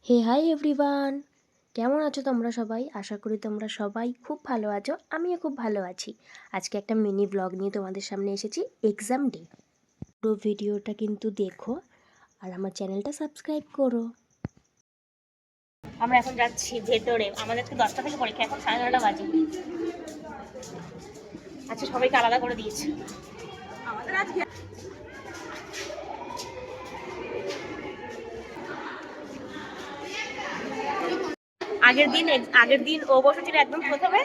হে hi everyone, কেমন আছো তোমরা সবাই? আশা করি তোমরা সবাই খুব ভালো আছো। আমিও খুব ভালো আছি। আজকে একটা মিনি ব্লগ নিয়ে তোমাদের সামনে এসেছি, এক্সাম ডে। পুরো ভিডিওটা কিন্তু দেখো আর আমার চ্যানেলটা সাবস্ক্রাইব করো। আমরা এখন যাচ্ছি ভেতরে। আমাদের তো 10টা থেকে পরীক্ষা, এখন 9:30 বাজে। আচ্ছা, সবাইকে আলাদা করে দিয়েছে। আমাদের আজকে আগের দিন ও বসেছিল একদম প্রথমে,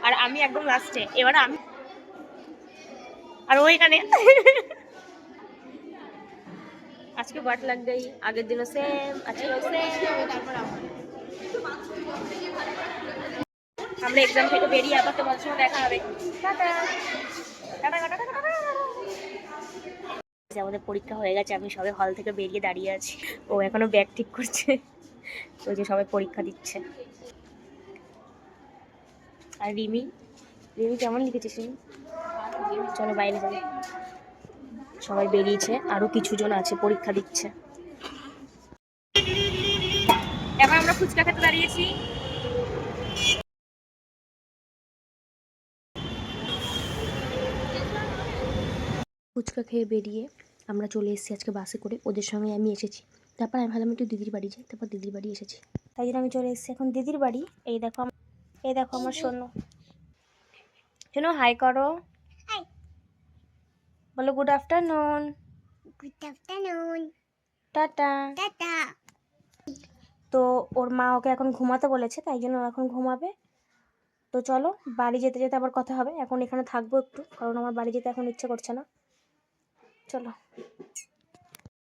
আর আমি একদম লাস্টে। এবারে আমি আর ও এখানে। আজকে বাট লাগ গই, আগের দিনও সেম, আজকেও সেম। আমরা এক্সাম থেকে বেরিয়ে আবার তোমাদের সঙ্গে দেখা হবে। Tata tata tata tata. আমাদের পরীক্ষা হয়ে গেছে, আমি সবে হল থেকে বেরিয়ে দাঁড়িয়ে আছি। ও এখনো ব্যাগ ঠিক করছে। ওই যে সবাই পরীক্ষা দিচ্ছে। আর রিমি রিমি কেমন লিখেছিস রিমি? চলো বাইরে যাই। সবাই বেরিয়েছে, আরো কিছু জন আছে পরীক্ষা দিচ্ছে। এখন আমরা ফুচকা খেতে দাঁড়িয়েছি। ফুচকা খেয়ে বেরিয়ে আমরা চলে এসেছি আজকে বাসে করে, ওদের সঙ্গে আমি এসেছি। তারপর আমি ভাবলাম একটু দিদির বাড়ি যাই, তারপর দিদির বাড়ি এসেছি। তাই জন্য আমি চলে এসেছি এখন দিদির বাড়ি। এই দেখো আমার সোনু। সোনু হাই করো, বলো good afternoon. Good afternoon. Tata. Tata. তো ওর মা ওকে এখন ঘুমাতে বলেছে, তাই জন্য ও এখন ঘুমাবে। তো চলো, বাড়ি যেতে যেতে আবার কথা হবে। এখন এখানে থাকবো একটু, কারণ আমার বাড়ি যেতে এখন ইচ্ছে করছে না। চলো।